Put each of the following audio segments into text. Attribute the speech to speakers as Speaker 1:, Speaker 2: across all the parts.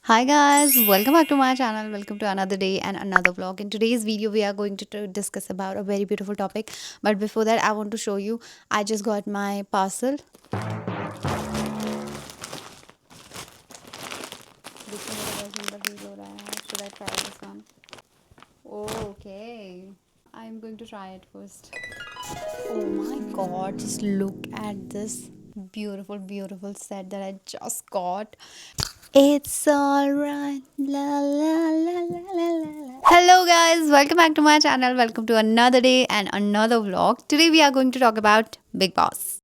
Speaker 1: Hi guys, welcome back to my channel. Welcome to another day and another vlog. In today's video, we are going to discuss about a very beautiful topic. But before that, I want to show you. I just got my parcel. देखिए मेरा बहुत सुंदर feel हो रहा है. Should I try this one? Oh, okay. I'm going to try it first. Oh my god, just look at this beautiful set that I just got. It's alright. La la la la la la la. Hello guys, welcome back to my channel. Welcome to another day and another vlog. Today we are going to talk about Big Boss.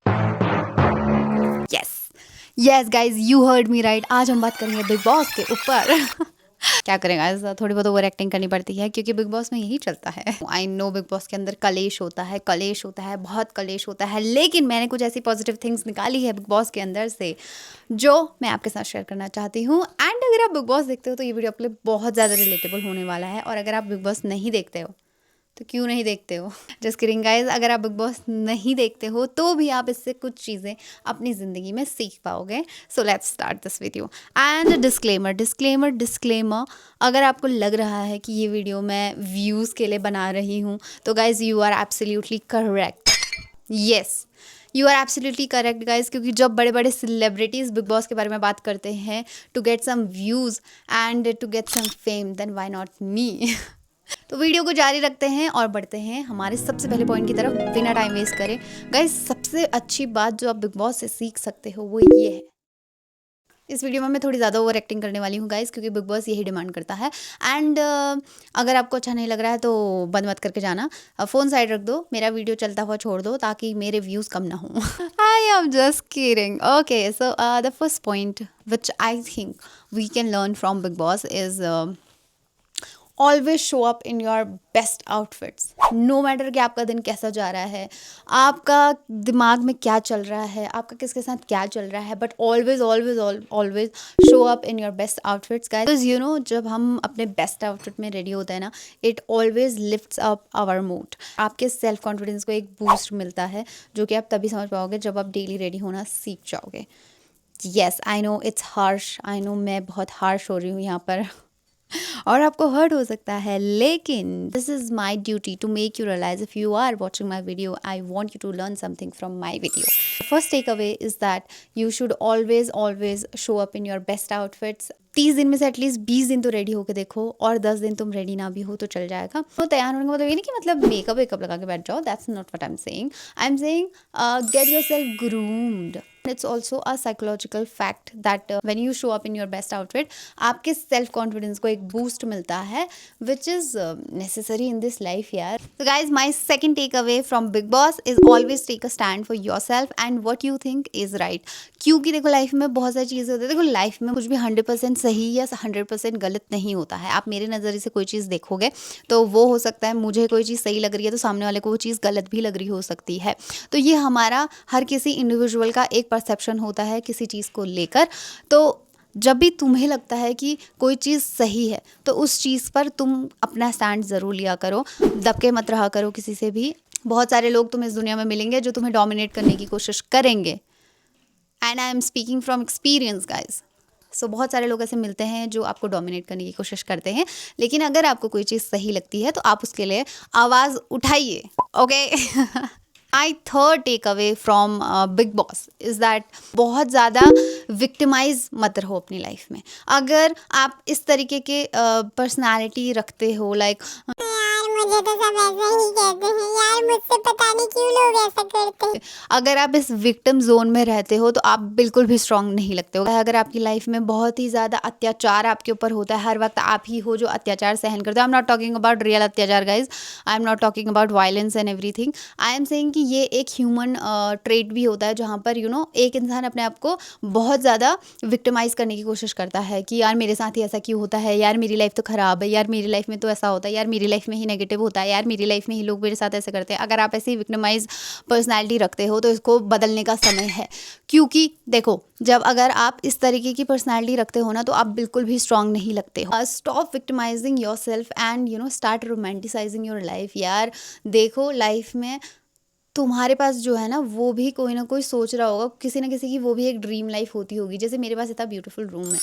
Speaker 1: Yes. Yes guys, you heard me right. आज हम बात करेंगे big Boss के ऊपर. क्या करें guys, थोड़ी बहुत ओवर एक्टिंग करनी पड़ती है क्योंकि बिग बॉस में यही चलता है. आई नो बिग बॉस के अंदर कलेश होता है, बहुत कलेश होता है, लेकिन मैंने कुछ ऐसी पॉजिटिव थिंग्स निकाली है बिग बॉस के अंदर से जो मैं आपके साथ शेयर करना चाहती हूँ. एंड अगर आप बिग बॉस देखते हो तो ये वीडियो आपके लिए बहुत ज़्यादा रिलेटेबल होने वाला है. और अगर आप बिग बॉस नहीं देखते हो तो क्यों नहीं देखते हो? जस्ट किडिंग गाइस, अगर आप बिग बॉस नहीं देखते हो तो भी आप इससे कुछ चीज़ें अपनी ज़िंदगी में सीख पाओगे. So let's start this video. And disclaimer, अगर आपको लग रहा है कि ये वीडियो मैं व्यूज़ के लिए बना रही हूँ तो guys you are absolutely correct. Yes, you are absolutely correct guys, क्योंकि जब बड़े बड़े सेलिब्रिटीज़ बिग बॉस के बारे में बात करते हैं to get some views and to get some fame, then why not me. तो वीडियो को जारी रखते हैं और बढ़ते हैं हमारे सबसे पहले पॉइंट की तरफ बिना टाइम वेस्ट करे. गाइज सबसे अच्छी बात जो आप बिग बॉस से सीख सकते हो वो ये है. इस वीडियो में मैं थोड़ी ज़्यादा ओवर एक्टिंग करने वाली हूँ गाइज, क्योंकि बिग बॉस यही डिमांड करता है. एंड अगर आपको अच्छा नहीं लग रहा है तो बंद मत करके जाना. फ़ोन साइड रख दो, मेरा वीडियो चलता हुआ छोड़ दो ताकि मेरे व्यूज़ कम ना हो. I am just kidding. Okay, so the first point which I think we can learn from Bigg Boss is always show up in your best outfits. No matter कि आपका दिन कैसा जा रहा है, आपका दिमाग में क्या चल रहा है, आपका किसके साथ क्या चल रहा है, but always always always show up in your best outfits guys. Because you know जब हम अपने बेस्ट आउटफिट में रेडी होते हैं ना, it always lifts up our mood. आपके सेल्फ कॉन्फिडेंस को एक बूस्ट मिलता है जो कि आप तभी समझ पाओगे जब आप डेली रेडी होना सीख जाओगे. Yes I know it's harsh, I know मैं बहुत हार्श हो रही हूँ यहाँ पर और आपको हर्ट हो सकता है, लेकिन this is my duty to make you realise. If you are watching my video, I want you to learn something from my video. First take away is that you should always always show up in your best outfits. 30 दिन में से at least 20 दिन तो ready होकर देखो, और 10 दिन तुम रेडी ना भी हो तो चल जाएगा. तो तैयार होने का मतलब ये नहीं कि मतलब मेकअप वेकअप लगा के बैठ जाओ. That's not what I am saying get yourself groomed. It's also a psychological fact that when you show up in your best outfit, आपके सेल्फ कॉन्फिडेंस को एक बूस्ट मिलता है which is necessary in this life यार. तो guys my second take away from Bigg Boss is always take a stand for yourself and what you think is right. क्योंकि देखो life में बहुत सारी चीज़ें होती है. देखो लाइफ में कुछ भी 100% सही या 100% गलत नहीं होता है. आप मेरे नज़रिए से कोई चीज़ देखोगे तो वो हो सकता है मुझे कोई चीज़ सही लग रही है तो सामने वाले को वो चीज़ गलत भी लग रही हो सकती है. तो ये हमारा हर किसी इंडिविजुअल का एक परसेप्शन होता है किसी चीज़ को लेकर. तो जब भी तुम्हें लगता है कि कोई चीज़ सही है तो उस चीज़ पर तुम अपना स्टैंड ज़रूर लिया करो. दबके मत रहा करो किसी से भी. बहुत सारे लोग तुम्हें इस दुनिया में मिलेंगे जो तुम्हें डोमिनेट करने की कोशिश करेंगे. And I am speaking from experience guys. So बहुत सारे लोग ऐसे मिलते हैं जो आपको डोमिनेट करने की कोशिश करते हैं, लेकिन अगर आपको कोई चीज़ सही लगती है तो आप उसके लिए आवाज़ उठाइए. Okay. I third take away from Bigg Boss is that बहुत ज़्यादा विक्टिमाइज मत रहो अपनी लाइफ में. अगर आप इस तरीके के पर्सनालिटी रखते हो लाइक मुझे तो सब ऐसे ही कहते हैं यार, मुझसे पता नहीं क्यों लोग ऐसा करते हैं. अगर आप इस विक्टिम जोन में रहते हो तो आप बिल्कुल भी स्ट्रांग नहीं लगते हो. अगर आपकी लाइफ में बहुत ही ज़्यादा अत्याचार आपके ऊपर होता है, हर वक्त आप ही हो जो अत्याचार सहन करते हो. I am not talking about real अत्याचार guys, I am not talking about violence and everything. I am saying कि ये एक ह्यूमन ट्रेट भी होता है जहाँ पर यू नो एक इंसान अपने आप को बहुत ज़्यादा विक्टिमाइज करने की कोशिश करता है कि यार मेरे साथ ही ऐसा क्यों होता है, यार मेरी लाइफ तो ख़राब है, यार मेरी लाइफ में तो ऐसा होता है, यार मेरी लाइफ में ही नेगेटिव होता है, यार मेरी लाइफ में ही लोग मेरे साथ ऐसे करते हैं. अगर आप ऐसी विक्टिमाइज पर्सनैलिटी रखते हो तो इसको बदलने का समय है. क्योंकि देखो जब अगर आप इस तरीके की पर्सनैलिटी रखते हो ना तो आप बिल्कुल भी स्ट्रांग नहीं लगते हो. Stop victimising yourself and you know start romanticising your life. यार देखो लाइफ में तुम्हारे पास जो है ना वो भी कोई ना कोई सोच रहा होगा, किसी ना किसी की वो भी एक ड्रीम लाइफ होती होगी. जैसे मेरे पास इतना ब्यूटीफुल रूम है,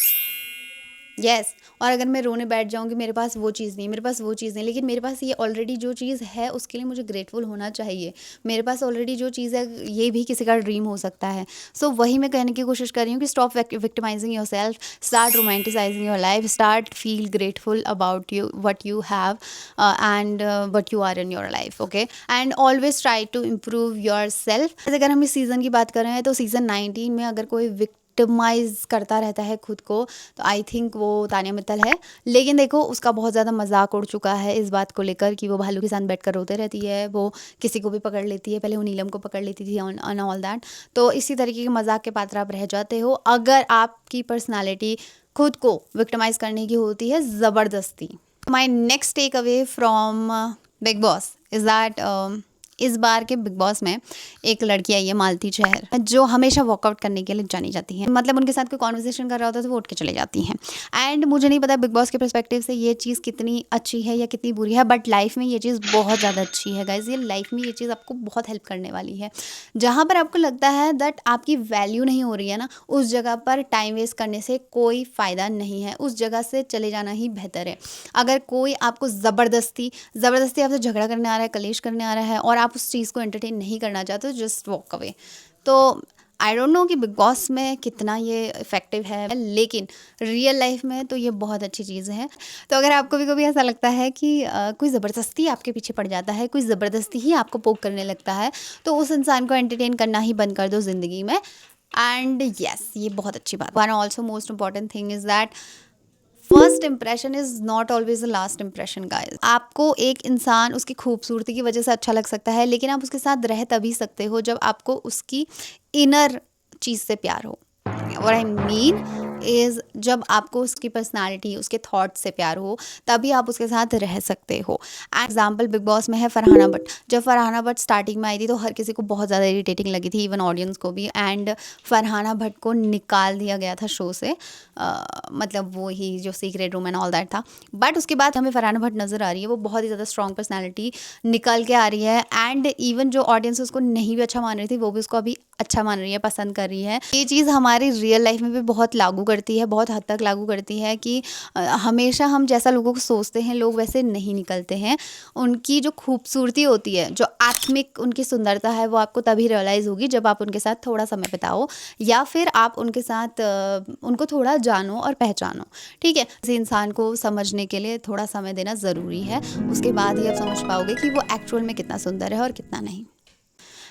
Speaker 1: यस और अगर मैं रोने बैठ जाऊँगी मेरे पास वो चीज़ नहीं, मेरे पास वो चीज़ नहीं, लेकिन मेरे पास ये ऑलरेडी जो चीज़ है उसके लिए मुझे ग्रेटफुल होना चाहिए। मेरे पास ऑलरेडी जो चीज़ है ये भी किसी का ड्रीम हो सकता है। सो वही मैं कहने की कोशिश कर रही हूँ कि stop victimising yourself, start romanticising your life, start feel grateful about you what you have and what you are in your life, okay? And always try to improve yourself. अगर हम इस सीज़न की बात कर रहे हैं तो सीज़न 19 में अगर कोई विक्टिमाइज करता रहता है खुद को तो आई थिंक वो तानिया मित्तल है। लेकिन देखो उसका बहुत ज़्यादा मजाक उड़ चुका है इस बात को लेकर कि वो भालू के साथ बैठकर रोते रहती है, वो किसी को भी पकड़ लेती है, पहले वो नीलम को पकड़ लेती थी ऑन ऑल दैट। तो इसी तरीके के मजाक के पात्र आप रह जाते हो अगर आपकी पर्सनैलिटी खुद को विक्टिमाइज करने की होती है ज़बरदस्ती। My next take away from Bigg Boss is that इस बार के बिग बॉस में एक लड़की आई है मालती चहर जो हमेशा वॉकआउट करने के लिए जानी जाती है। मतलब उनके साथ कोई कॉन्वर्सेशन कर रहा होता है तो वो उठ के चले जाती हैं। एंड मुझे नहीं पता बिग बॉस के पर्सपेक्टिव से ये चीज़ कितनी अच्छी है या कितनी बुरी है, बट लाइफ में ये चीज़ बहुत ज़्यादा अच्छी है गाइज। ये लाइफ में ये चीज़ आपको बहुत हेल्प करने वाली है। जहाँ पर आपको लगता है दैट आपकी वैल्यू नहीं हो रही है ना, उस जगह पर टाइम वेस्ट करने से कोई फ़ायदा नहीं है, उस जगह से चले जाना ही बेहतर है। अगर कोई आपको ज़बरदस्ती आपसे झगड़ा करने आ रहा है, कलेश करने आ रहा है और आप उस चीज़ को एंटरटेन नहीं करना चाहते हो, जस्ट वॉक अवे। तो आई डोंट नो कि बिग बॉस में कितना ये इफेक्टिव है, लेकिन रियल लाइफ में तो ये बहुत अच्छी चीज़ है। तो अगर आपको भी कभी ऐसा लगता है कि कोई ज़बरदस्ती आपके पीछे पड़ जाता है, कोई ज़बरदस्ती ही आपको पोक करने लगता है, तो उस इंसान को एंटरटेन करना ही बंद कर दो ज़िंदगी में। एंड येस ये बहुत अच्छी बात। One also most important thing is that first impression is not always the last impression guys. आपको एक इंसान उसकी खूबसूरती की वजह से अच्छा लग सकता है, लेकिन आप उसके साथ रह तभी सकते हो जब आपको उसकी इनर चीज़ से प्यार हो। व्हाट आई मीन इज़ जब आपको उसकी पर्सनालिटी, उसके थॉट से प्यार हो, तभी आप उसके साथ रह सकते हो। एग्जाम्पल बिग बॉस में है फरहाना भट्ट। जब फरहाना भट्ट स्टार्टिंग में आई थी तो हर किसी को बहुत ज़्यादा इरिटेटिंग लगी थी, इवन ऑडियंस को भी। एंड फरहाना भट्ट को निकाल दिया गया था शो से, मतलब वो ही जो secret room and all that था। बट उसके बाद हमें फरहाना भट्ट नज़र आ रही है, वो बहुत ही ज़्यादा स्ट्रॉन्ग पर्सनैलिटी निकल के आ रही है। एंड इवन जो ऑडियंस उसको नहीं भी अच्छा मान रही थी वो भी उसको अभी अच्छा मान रही है, पसंद कर रही है। ये चीज़ हमारी रियल लाइफ में भी बहुत लागू करती है, बहुत हद तक लागू करती है कि हमेशा हम जैसा लोगों को सोचते हैं लोग वैसे नहीं निकलते हैं। उनकी जो खूबसूरती होती है, जो आत्मिक उनकी सुंदरता है, वो आपको तभी रियलाइज़ होगी जब आप उनके साथ थोड़ा समय बिताओ या फिर आप उनके साथ उनको थोड़ा जानो और पहचानो। ठीक है, किसी इंसान को समझने के लिए थोड़ा समय देना ज़रूरी है, उसके बाद ही आप समझ पाओगे कि वो एक्चुअल में कितना सुंदर है और कितना नहीं।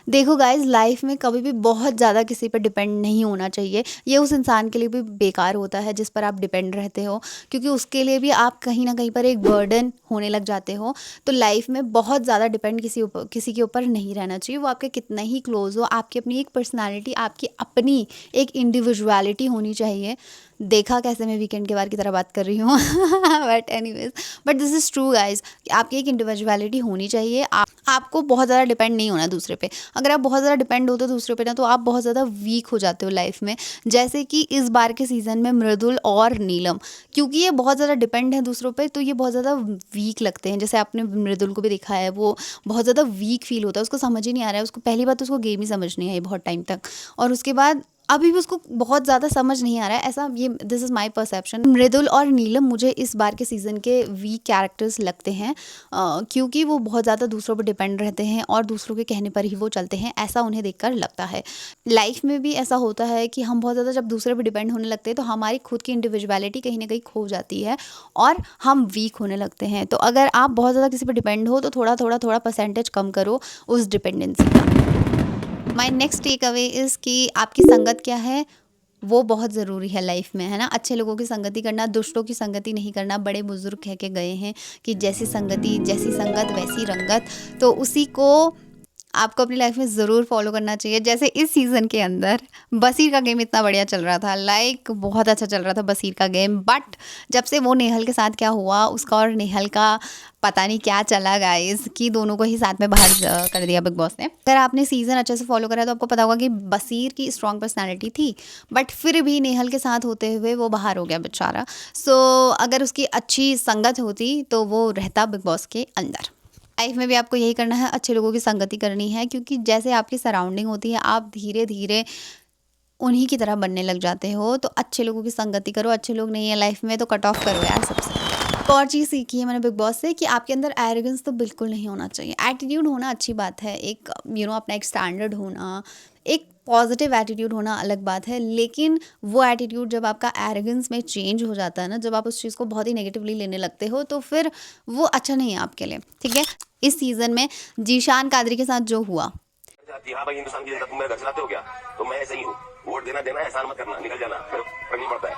Speaker 1: देखो गाइज लाइफ में कभी भी बहुत ज़्यादा किसी पर डिपेंड नहीं होना चाहिए। ये उस इंसान के लिए भी बेकार होता है जिस पर आप डिपेंड रहते हो, क्योंकि उसके लिए भी आप कहीं ना कहीं पर एक बर्डन होने लग जाते हो। तो लाइफ में बहुत ज़्यादा डिपेंड किसी के ऊपर नहीं रहना चाहिए। वो आपके कितना ही क्लोज हो, आपकी अपनी एक पर्सनालिटी, आपकी अपनी एक इंडिविजुअलिटी होनी चाहिए। देखा कैसे मैं वीकेंड के बार की तरह बात कर रही हूँ but anyways, but this is true guys. आपकी एक इंडिविजुअलिटी होनी चाहिए। आपको बहुत ज़्यादा डिपेंड नहीं होना दूसरे पे। अगर आप बहुत ज़्यादा डिपेंड होते हो दूसरे पे ना, तो आप बहुत ज़्यादा वीक हो जाते हो लाइफ में। जैसे कि इस बार के सीज़न में मृदुल और नीलम, क्योंकि ये बहुत ज़्यादा डिपेंड है दूसरों पे, तो ये बहुत ज़्यादा वीक लगते हैं। जैसे आपने मृदुल को भी देखा है, वो बहुत ज़्यादा वीक फील होता है, उसको समझ ही नहीं आ रहा है। उसको पहली बात तो उसको गेम ही समझ नहीं आई बहुत टाइम तक, और उसके बाद अभी भी उसको बहुत ज़्यादा समझ नहीं आ रहा है, ऐसा ये दिस इज़ माई परसेप्शन। मृदुल और नीलम मुझे इस बार के सीज़न के वीक कैरेक्टर्स लगते हैं, क्योंकि वो बहुत ज़्यादा दूसरों पर डिपेंड रहते हैं और दूसरों के कहने पर ही वो चलते हैं, ऐसा उन्हें देखकर लगता है। लाइफ में भी ऐसा होता है कि हम बहुत ज़्यादा जब दूसरे पर डिपेंड होने लगते हैं तो हमारी खुद की इंडिविजुअलिटी कहीं ना कहीं खो जाती है और हम वीक होने लगते हैं। तो अगर आप बहुत ज़्यादा किसी पर डिपेंड हो तो थोड़ा परसेंटेज कम करो उस डिपेंडेंसी का। My next take away is कि आपकी संगत क्या है वो बहुत ज़रूरी है लाइफ में, है ना। अच्छे लोगों की संगति करना, दुष्टों की संगति नहीं करना। बड़े बुजुर्ग कह के गए हैं कि जैसी संगति जैसी संगत वैसी रंगत, तो उसी को आपको अपनी लाइफ में ज़रूर फॉलो करना चाहिए। जैसे इस सीज़न के अंदर बसीर का गेम इतना बढ़िया चल रहा था, लाइक बहुत अच्छा चल रहा था बसीर का गेम, बट जब से वो नेहल के साथ क्या हुआ, उसका और नेहल का पता नहीं क्या चला गाइस, कि दोनों को ही साथ में बाहर कर दिया बिग बॉस ने। अगर आपने सीज़न अच्छे से फॉलो करा तो आपको पता होगा कि बसीर की स्ट्रॉन्ग पर्सनैलिटी थी, बट फिर भी नेहल के साथ होते हुए वो बाहर हो गया बेचारा। सो अगर उसकी अच्छी संगत होती तो वो रहता बिग बॉस के अंदर। लाइफ में भी आपको यही करना है, अच्छे लोगों की संगति करनी है, क्योंकि जैसे आपकी सराउंडिंग होती है आप धीरे धीरे उन्हीं की तरह बनने लग जाते हो। तो अच्छे लोगों की संगति करो, अच्छे लोग नहीं है लाइफ में तो कट ऑफ करो यार सबसे। एक और चीज़ सीखी है मैंने बिग बॉस से कि आपके अंदर एरोगेंस तो बिल्कुल नहीं होना चाहिए। एटीट्यूड होना अच्छी बात है, एक अपना एक स्टैंडर्ड होना, एक पॉजिटिव एटीट्यूड होना अलग बात है, लेकिन वो एटीट्यूड जब आपका एरोगेंस में चेंज हो जाता है ना, जब आप उस चीज़ को बहुत ही नेगेटिवली लेने लगते हो, तो फिर वो अच्छा नहीं है आपके लिए, ठीक है। इस सीज़न में जीशान कादरी के साथ जो हुआ,
Speaker 2: हाँ भाई, हिंदुस्तान की जनता तुम मेरा घर चलाते हो क्या? तो मैं ऐसे ही हूँ, वोट देना देना, एहसान मत करना, निकल जाना, फिर फर्क नहीं पड़ता है।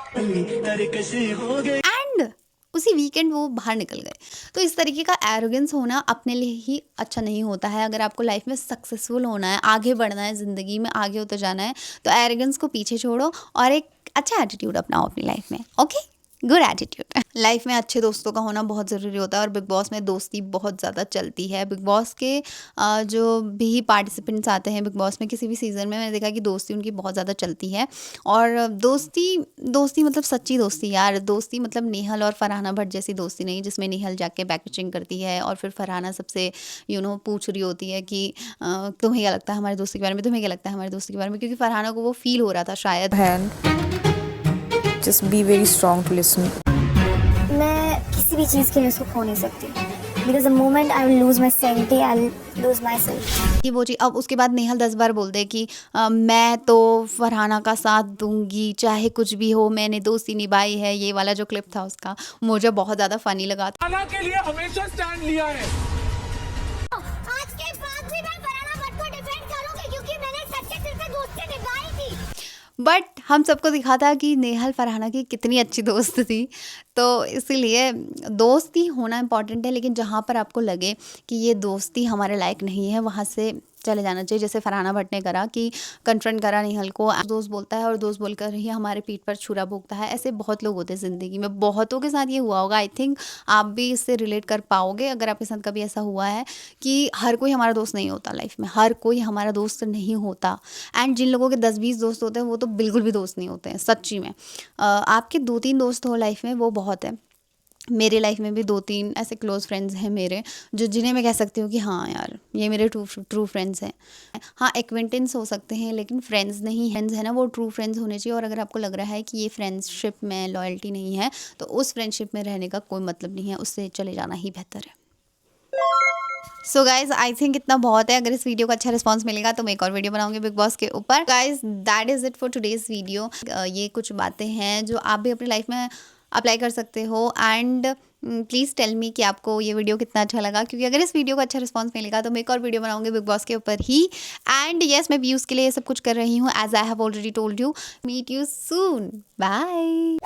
Speaker 1: एंड उसी वीकेंड वो बाहर निकल गए। तो इस तरीके का एरोगेंस होना अपने लिए ही अच्छा नहीं होता है। अगर आपको लाइफ में सक्सेसफुल होना है, आगे बढ़ना है, ज़िंदगी में आगे होते जाना है, तो एरोगेंस को पीछे छोड़ो और एक अच्छा एटीट्यूड अपनाओ अपनी लाइफ में। Okay, good attitude. लाइफ में अच्छे दोस्तों का होना बहुत ज़रूरी होता है और बिग बॉस में दोस्ती बहुत ज़्यादा चलती है। बिग बॉस के जो भी पार्टिसिपेंट्स आते हैं बिग बॉस में किसी भी सीज़न में, मैंने देखा कि दोस्ती उनकी बहुत ज़्यादा चलती है। और दोस्ती मतलब सच्ची दोस्ती यार। दोस्ती मतलब नेहल और फरहाना भट्ट जैसी दोस्ती नहीं, जिसमें नेहल जाके बैक पिचिंग करती है और फिर फरहाना सबसे पूछ रही होती है कि तुम्हें क्या लगता है हमारी दोस्ती के बारे में, तुम्हें क्या लगता है हमारी दोस्ती के बारे में, क्योंकि फरहाना को वो फील हो रहा था शायद।
Speaker 3: Just be very strong to listen.
Speaker 4: मैं किसी भी चीज़ के लिए उसको खो नहीं सकती, because the moment I will lose my sanity, I'll lose myself.
Speaker 1: कि वो चीज़ अब उसके बाद नेहल 10 बार बोल दे कि मैं तो फरहाना का साथ दूंगी चाहे कुछ भी हो, मैंने दोस्ती निभाई है। ये वाला जो क्लिप था उसका मुझे बहुत ज़्यादा फनी लगा।
Speaker 5: फरहाना के लिए हमेशा स्टैंड लिया है।
Speaker 4: आज के बाद भी मैं फरहाना भट्ट को डिफेंड करूंगी क्योंकि मैंने सच्चे दिल से दोस्ती निभाई थी।
Speaker 1: बट हम सबको दिखा था कि नेहल फरहाना की कितनी अच्छी दोस्त थी। तो इसीलिए दोस्ती होना इम्पॉर्टेंट है, लेकिन जहाँ पर आपको लगे कि ये दोस्ती हमारे लायक नहीं है, वहाँ से चले जाना चाहिए। जैसे फरहाना भट्ट ने करा कि कन्फ्रंट करा नेहल को, दोस्त बोलता है और दोस्त बोलकर ही हमारे पीठ पर छुरा भोगता है। ऐसे बहुत लोग होते हैं ज़िंदगी में, बहुतों के साथ ये हुआ होगा। आई थिंक आप भी इससे रिलेट कर पाओगे अगर आपके साथ कभी ऐसा हुआ है कि हर कोई हमारा दोस्त नहीं होता लाइफ में, हर कोई हमारा दोस्त नहीं होता। एंड जिन लोगों के 10-20 दोस्त होते हैं वो तो बिल्कुल भी दोस्त नहीं होते हैं सच्ची में। आपके 2-3 दोस्त हो लाइफ में वो बहुत है। मेरे लाइफ में भी 2-3 ऐसे क्लोज़ फ्रेंड्स हैं मेरे, जो जिन्हें मैं कह सकती हूँ कि हाँ यार ये मेरे ट्रू फ्रेंड्स हैं। हाँ, एक्वेंटेंस हो सकते हैं लेकिन फ्रेंड्स नहीं। फ्रेंड्स है ना, वो ट्रू फ्रेंड्स होने चाहिए। और अगर आपको लग रहा है कि ये फ्रेंडशिप में लॉयल्टी नहीं है, तो उस फ्रेंडशिप में रहने का कोई मतलब नहीं है, उससे चले जाना ही बेहतर है। सो गाइज आई थिंक इतना बहुत है। अगर इस वीडियो का अच्छा रिस्पांस मिलेगा तो मैं एक और वीडियो बनाऊंगी बिग बॉस के ऊपर। Guys that is it for today's video. ये कुछ बातें हैं जो आप भी अपनी लाइफ में अप्लाई कर सकते हो। एंड प्लीज़ टेल मी कि आपको ये वीडियो कितना अच्छा लगा, क्योंकि अगर इस वीडियो का अच्छा रिस्पांस मिलेगा तो मैं एक और वीडियो बनाऊंगी बिग बॉस के ऊपर ही। एंड येस, मैं व्यूज़ के लिए ये सब कुछ कर रही हूँ, as I have already told you. Meet you soon, bye.